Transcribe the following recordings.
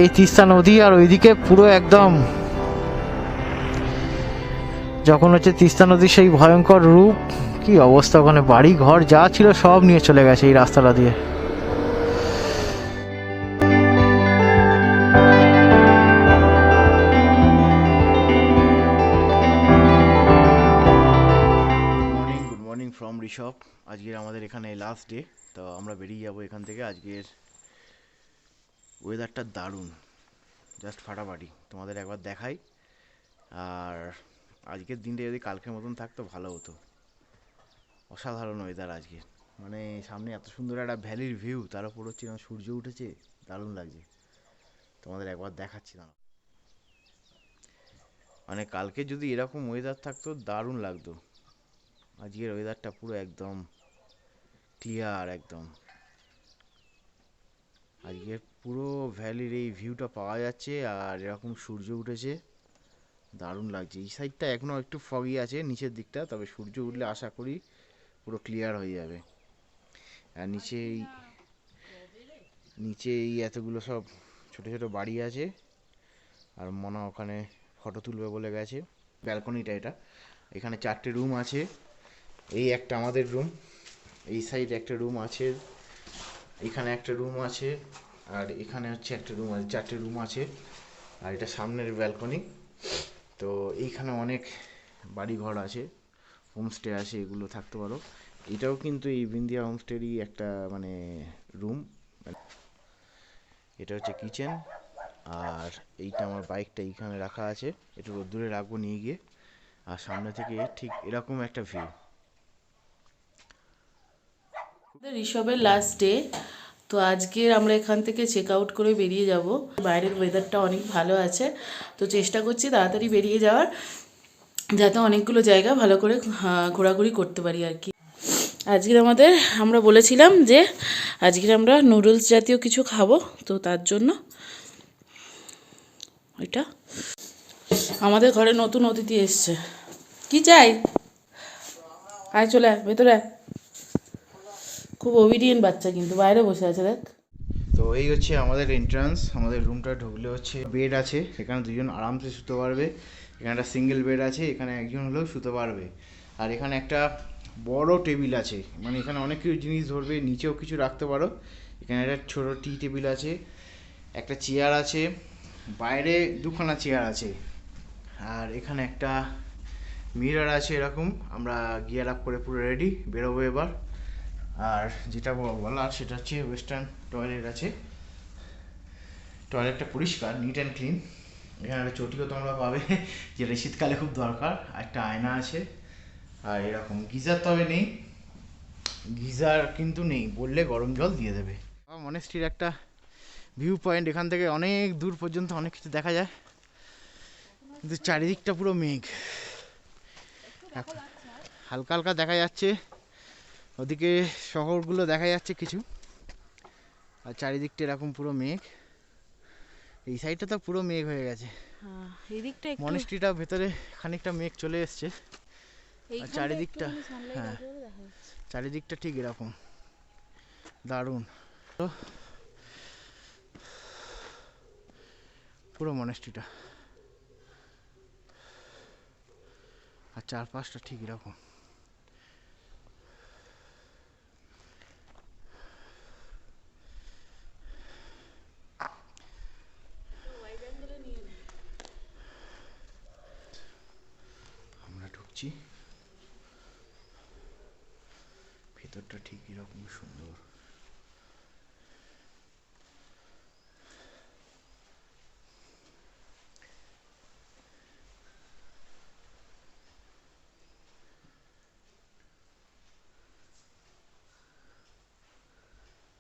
এই তিস্তা নদী, আর ওইদিকে পুরো একদম যখন হচ্ছে তিস্তা নদীর সেই ভয়ঙ্কর রূপ, কি অবস্থা, ওখানে বাড়ি ঘর যা ছিল সব নিয়ে চলে গেছে এই রাস্তাটা দিয়ে। Good morning from Rishabh. আজকের আমাদের এখানে লাস্ট ডে, তো আমরা বেরিয়ে যাবো এখান থেকে। আজকের ওয়েদারটা দারুণ, জাস্ট ফাটাফাটি, তোমাদের একবার দেখাই। আর আজকের দিনটা যদি কালকের মতন থাকতো ভালো হতো। অসাধারণ ওয়েদার আজকে, মানে সামনে এত সুন্দর একটা ভ্যালির ভিউ, তার উপর হচ্ছে সূর্য উঠেছে, দারুণ লাগছে। তোমাদের একবার দেখাচ্ছি না, মানে কালকে যদি এরকম ওয়েদার থাকতো দারুণ লাগতো। আজকের ওয়েদারটা পুরো একদম ক্লিয়ার, একদম আজকে পুরো ভ্যালির এই ভিউটা পাওয়া যাচ্ছে, আর এরকম সূর্য উঠেছে, দারুণ লাগছে। এই সাইডটা এখনও একটু ফগি আছে নিচের দিকটা, তবে সূর্য উঠলে আশা করি পুরো ক্লিয়ার হয়ে যাবে। আর নিচে এই এতগুলো সব ছোট ছোট বাড়ি আছে, আর মনা ওখানে ফটো তুলবে বলে গেছে। ব্যালকনিটা এটা, এখানে 4টে রুম আছে। এই একটা আমাদের রুম, এই সাইডে একটা রুম আছে, এখানে একটা রুম আছে, আর এখানে হচ্ছে একটা রুম আছে। 4টে রুম আছে, আর এটা সামনের ব্যালকনি। তো এইখানে অনেক বাড়ি ঘর আছে, হোমস্টে আছে, এগুলো থাকতে পারো। এটাও কিন্তু এই বিন্দিয়া হোমস্টেরই একটা মানে রুম। এটা হচ্ছে কিচেন, আর এইটা আমার বাইকটা এইখানে রাখা আছে, একটু রোদ্দুরে রাখবো নিয়ে গিয়ে। আর সামনে থেকে ঠিক এরকম একটা ভিউ। ঋষভের লাস্ট ডে, তো আজকে আমরা এখান থেকে চেক আউট করে বেরিয়ে যাব। বাইরের ওয়েদারটা অনেক ভালো আছে, তো চেষ্টা করছি তাড়াতাড়ি বেরিয়ে যাওয়ার, যাতে অনেকগুলো জায়গা ভালো করে ঘোরাঘুরি করতে পারি আর কি। আজকে আমরা বলেছিলাম যে আজকে আমরা নুডলস জাতীয় কিছু খাবো, তো তার জন্য এটা আমাদের ঘরে নতুন অতিথি এসছে। কি চাই? আয় চলে আয় ভেতরে আয়। খুব ওবিডিয়েন্ট বাচ্চা, কিন্তু বাইরে বসে আছে দেখ। তো এই হচ্ছে আমাদের এন্ট্রান্স। আমাদের রুমটা ঢুকলে হচ্ছে বেড আছে, এখানে দুজন আরামসে শুতে পারবে। এখানে একটা সিঙ্গেল বেড আছে, এখানে একজন হলেও শুতে পারবে। আর এখানে একটা বড় টেবিল আছে, মানে এখানে অনেক কিছু জিনিস ধরবে, নিচেও কিছু রাখতে পারো। এখানে একটা ছোটো টি টেবিল আছে, একটা চেয়ার আছে, বাইরে দুখানা চেয়ার আছে, আর এখানে একটা মিরর আছে। এরকম আমরা গিয়ার আপ করে পুরো রেডি, বেরোবো এবার। আর যেটা বলার সেটা হচ্ছে ওয়েস্টার্ন টয়লেট আছে, টয়লেটটা পরিষ্কার, নিট অ্যান্ড ক্লিন। এখানে একটা চটিও তোমরা পাবে, যেটা শীতকালে খুব দরকার। একটা আয়না আছে, আর এরকম গিজার তবে নেই, গিজার কিন্তু নেই, বললে গরম জল দিয়ে দেবে। মনেস্ট্রির একটা ভিউ পয়েন্ট, এখান থেকে অনেক দূর পর্যন্ত অনেক কিছু দেখা যায়, কিন্তু চারিদিকটা পুরো মেঘ। হালকা হালকা দেখা যাচ্ছে, ওদিকে শহরগুলো দেখা যাচ্ছে কিছু, আর চারিদিকটা এরকম পুরো মেঘ। এই সাইডটা তো পুরো মেঘ হয়ে গেছে, মনেস্ট্রিটা ভেতরে খানিকটা মেঘ চলে এসছে, আর চারিদিকটা, হ্যাঁ চারিদিকটা ঠিক এরকম দারুণ। তো পুরো মনেস্ট্রিটা আর চারপাশটা ঠিক এরকম। আমরা ঢুকছি, ভেতরটা ঠিক এরকম সুন্দর।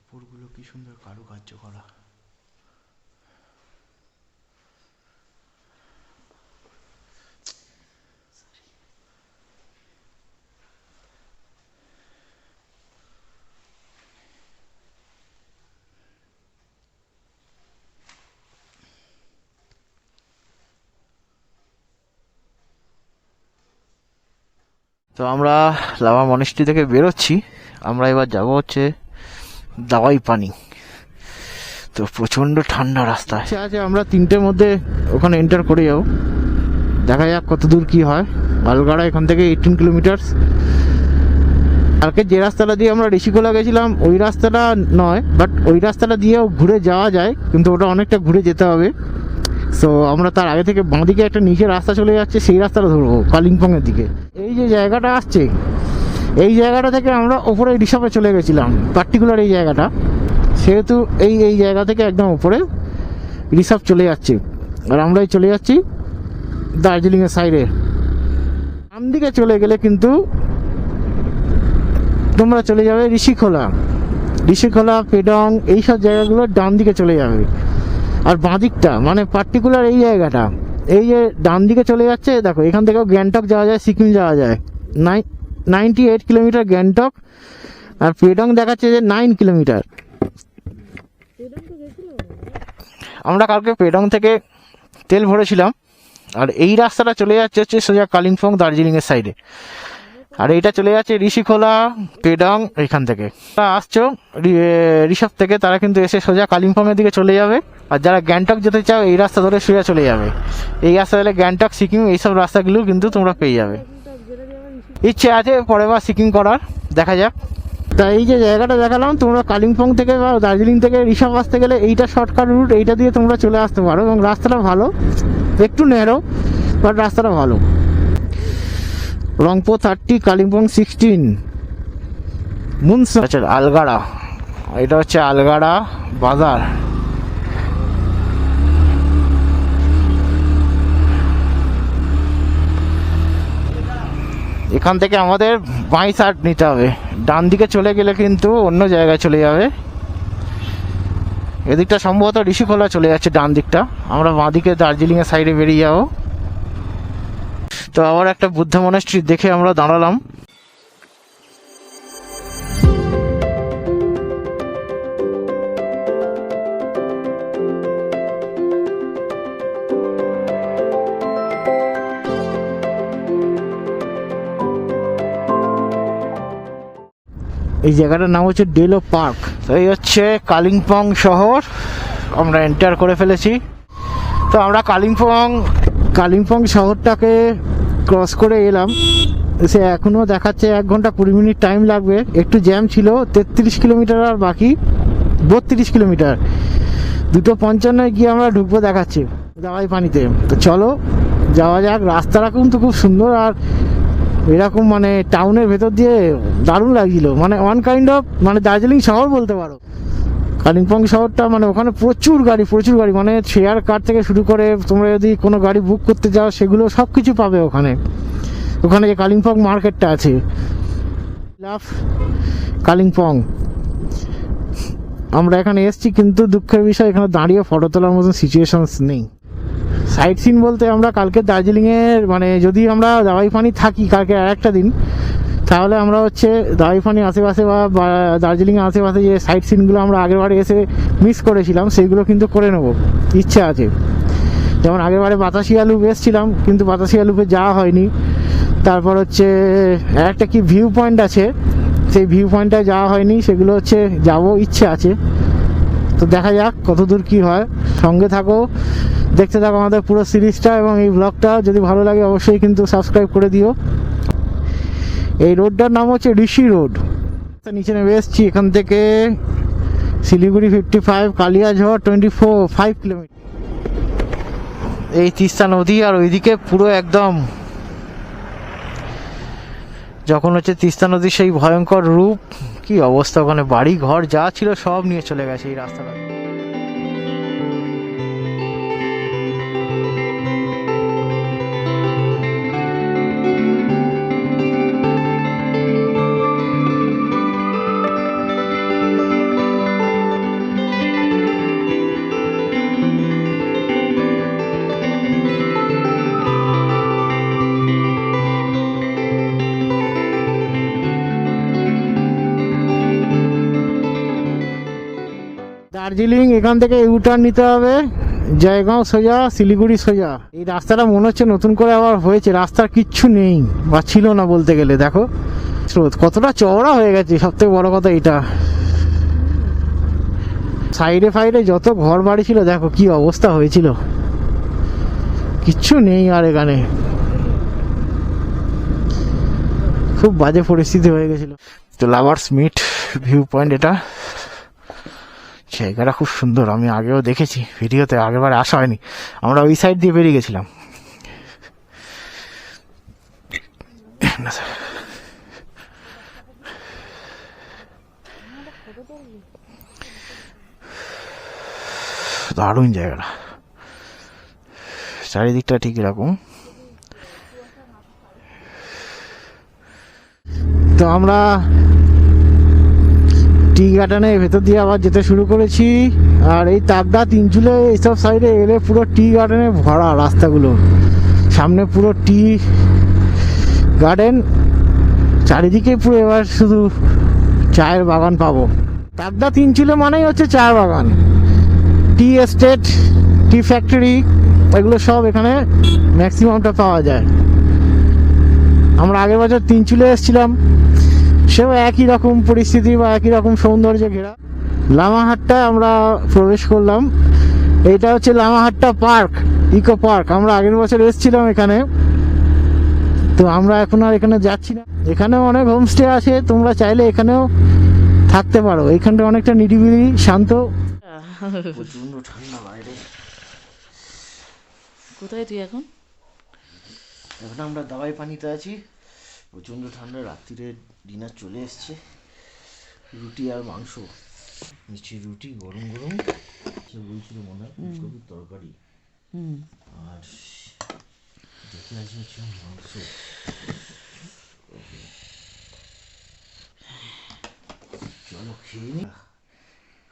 উপরগুলো কি সুন্দর কারুকার্য করা। তো আমরা লামা মনেস্ট্রি থেকে বেরোচ্ছি, আমরা এবার যাব হচ্ছে দাওয়াই পানি। তো প্রচন্ড ঠান্ডা রাস্তা আছে। আমরা 3টের মধ্যে ওখানে এন্টার করে যাবো, দেখা যাক কত দূর কি হয়। আলগাড়া এখান থেকে 18 কিলোমিটার। কালকে যে রাস্তাটা দিয়ে আমরা ঋষিখোলা গেছিলাম ওই রাস্তাটা নয়, বাট ওই রাস্তাটা দিয়েও ঘুরে যাওয়া যায়, কিন্তু ওটা অনেকটা ঘুরে যেতে হবে। সো আমরা তার আগে থেকে বাঁদিকে একটা নিচে রাস্তা চলে যাচ্ছে, সেই রাস্তাটা ধরবো কালিম্পংয়ের দিকে। এই যে জায়গাটা আসছে, এই জায়গাটা থেকে আমরা ওপরে ঋষভে চলে গেছিলাম, পার্টিকুলার এই জায়গাটা। সেহেতু এই জায়গা থেকে একদম ওপরে ঋষভ চলে যাচ্ছে, আর আমরাই চলে যাচ্ছি দার্জিলিংয়ের সাইডে। ডান দিকে চলে গেলে কিন্তু তোমরা চলে যাবে ঋষিখোলা, পেডং, এইসব জায়গাগুলো ডান দিকে চলে যাবে। আর বাঁদিকটা মানে পার্টিকুলার এই জায়গাটা, এই যে ডান দিকে চলে যাচ্ছে, দেখো এখান থেকেও গ্যাংটক যাওয়া যায়, সিকিম যাওয়া যায়। 98 কিলোমিটার গ্যাংটক, আর পেডং দেখাচ্ছে যে 9 কিলোমিটার। আমরা কালকে পেডং থেকে তেল ভরেছিলাম, আর এই রাস্তাটা চলে যাচ্ছে হচ্ছে সোজা কালিম্পং দার্জিলিংয়ের সাইডে, আর এইটা চলে যাচ্ছে ঋষিখোলা, পেডং। এখান থেকে আসছো ঋষভ থেকে, তারা কিন্তু এসে সোজা কালিম্পংয়ের দিকে চলে যাবে। আর যারা গ্যাংটক যেতে চাও এই রাস্তা ধরে সোজা চলে যাবে। এই রাস্তা হলে গ্যাংটক, সিকিম, এইসব রাস্তাগুলো কিন্তু তোমরা পেয়ে যাবে। ইচ্ছে আছে পরের বার সিকিম করার, দেখা যাক। তা এই যে জায়গাটা দেখালাম, তোমরা কালিম্পং থেকে বা দার্জিলিং থেকে ঋষভ আসতে গেলে এইটা শর্টকাট রুট, এইটা দিয়ে তোমরা চলে আসতে পারো। এবং রাস্তাটা ভালো, একটু ন্যারো, বাট রাস্তাটা ভালো। রংপুর 30, কালিম্পং 16, মুনসা। আচ্ছা, আলগাড়া, এটা হচ্ছে আলগাড়া বাজার। এখান থেকে আমাদের বাঁ সাইড নিতে হবে, ডান দিকে চলে গেলে কিন্তু অন্য জায়গায় চলে যাবে। এদিকটা সম্ভবত ঋষিখোলা চলে যাচ্ছে ডান দিকটা, আমরা বাঁ দিকে দার্জিলিংয়ের সাইডে বেরিয়ে যাবো। তো আবার একটা বুদ্ধ মনাস্ট্রি দেখে আমরা দাঁড়ালাম। এই জায়গাটার নাম হচ্ছে ডেলো পার্ক। তো এই হচ্ছে কালিম্পং শহর, আমরা এন্টার করে ফেলেছি। তো আমরা কালিম্পং শহরটাকে ক্রস করে এলাম। সে এখনও দেখাচ্ছে 1 ঘন্টা 20 মিনিট টাইম লাগবে, একটু জ্যাম ছিল। 33 কিলোমিটার আর বাকি 32 কিলোমিটার। 2:55 গিয়ে আমরা ঢুকবো দেখাচ্ছে দাওয়াই পানিতে। তো চলো যাওয়া যাক। রাস্তাটা কিন্তু খুব সুন্দর, আর এরকম মানে টাউনের ভেতর দিয়ে দারুণ লাগছিল, মানে ওয়ান কাইন্ড অফ মানে দার্জিলিং শহর বলতে পারো। কালিম্পং শহরটা মানে ওখানে প্রচুর গাড়ি, মানে শেয়ার কার থেকে শুরু করে তোমরা যদি কোনো গাড়ি বুক করতে যাও সেগুলো সব কিছু পাবে ওখানে। যে কালিম্পং মার্কেটটা আছে, লাভ কালিম্পং। আমরা এখানে এসছি, কিন্তু দুঃখের বিষয় এখানে দাঁড়িয়ে ফটো তোলার মতন সিচুয়েশনস নেই। সাইট সিন বলতে আমরা কালকে দার্জিলিংয়ের মানে যদি আমরা দাওয়াইপানি থাকি কালকে আর একটা দিন, তাহলে আমরা হচ্ছে দাওয়াইপানি আশেপাশে বা দার্জিলিংয়ের আশেপাশে যে সাইট সিনগুলো আমরা আগেরবারে এসে মিস করেছিলাম সেইগুলো কিন্তু করে নেবো, ইচ্ছা আছে। যেমন আগেরবারে বাতাসিয়া লুপ এসেছিলাম, কিন্তু বাতাসিয়া লুপে যাওয়া হয়নি। তারপর হচ্ছে একটা কি ভিউ পয়েন্ট আছে, সেই ভিউ পয়েন্টটায় যাওয়া হয়নি, সেগুলো হচ্ছে যাবো, ইচ্ছে আছে। তো দেখা যাক কত দূর কী হয়। সঙ্গে থাকো, দেখতে থাকো আমাদের পুরো সিরিজটা, এবং এই ব্লগটা যদি ভালো লাগে অবশ্যই কিন্তু সাবস্ক্রাইব করে দিও। এই রোডটার নাম হচ্ছে ঋষি রোড। নিচে নেমে এসেছি, এখান থেকে শিলিগুড়ি 55, কালিয়াঝড় 5 কিলোমিটার। এই তিস্তা নদী, আর ওইদিকে পুরো একদম যখন হচ্ছে তিস্তা নদীর সেই ভয়ঙ্কর রূপ, কি অবস্থা, ওখানে বাড়ি ঘর যা ছিল সব নিয়ে চলে গেছে এই রাস্তাটা। দার্জিলিং এখান থেকে ইউটার্ন নিতে হবে, জয়গাঁও সোজা, শিলিগুড়ি সোজা। এই রাস্তাটা মনে হচ্ছে নতুন করে আবার হয়েছে, রাস্তার কিচ্ছু নেই বা ছিল না বলতে গেলে। দেখো স্রোত কতটা চওড়া হয়ে গেছে, সব থেকে বড় কথা এটা। সাইডে ফাইডে যত ঘর বাড়ি ছিল দেখো কি অবস্থা হয়েছিল, কিচ্ছু নেই আর এখানে, খুব বাজে পরিস্থিতি হয়ে গেছিল। তো লাভার্স মিট ভিউ পয়েন্ট, এটা জায়গাটা খুব সুন্দর, আমি আগেও দেখেছি ভিডিওতে, আগেরবার আসা হয়নি, আমরা ওই সাইড দিয়ে বেরিয়ে গেছিলাম। দারুণ জায়গাটা, চারিদিকটা ঠিক এরকম। তো আমরা টি গার্ডেনের ভেতর দিয়ে আবার যেতে শুরু করেছি, আর এই তাগদা তিনচুলে এইসব সাইডে এলে পুরো টি গার্ডেনে ভরা রাস্তাগুলো, সামনে পুরো টি গার্ডেন, চারিদিকে পুরো এবার শুধু চায়ের বাগান পাবো। তাগদা তিনচুলে মানেই হচ্ছে চায়ের বাগান, টি এস্টেট, টি ফ্যাক্টরি, এগুলো সব এখানে ম্যাক্সিমামটা পাওয়া যায়। আমরা আগের বছর তিনচুলে এসেছিলাম, সেও একই রকম পরিস্থিতি বা একই রকম সৌন্দর্যে ঘেরা। লামাহাট্টায় আমরা প্রবেশ করলাম, এটা হচ্ছে লামাহাট্টা পার্ক, ইকো পার্ক। আমরা আগের বছর এসেছিলাম এখানে, তো আমরা এখন আর এখানে যাচ্ছি না। এখানেও অনেক হোমস্টে আছে, তোমরা চাইলে এখানেও থাকতে পারো। এখানটা অনেকটা নিরিবিলি, শান্ত, প্রচন্ড ঠান্ডা বাইরে। কোথায় তুই এখন? এখন আমরা দাবাই পানিতে আছি, প্রচণ্ড ঠান্ডা। রাত্রিরে ডিনার চলে এসছে, রুটি আর মাংস, মিষ্টি রুটি গরম গরম, সে বলছিল মনে হয় ফুলকপির তরকারি, আর দেখে আছে হচ্ছে মাংস। চলো খেয়ে নি,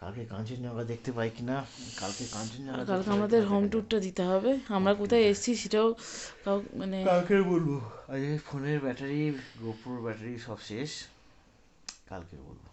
কালকে কাঞ্চনজঙ্ঘা দেখতে পাই কিনা। কালকে কাঞ্চনজঙ্ঘা কালকে আমাদের হোম ট্যুরটা দিতে হবে, আমরা কোথায় এসেছি সেটাও মানে কালকে বলবো। আজ ফোনের ব্যাটারি, গোপ্রোর ব্যাটারি সব শেষ, কালকে বলবো।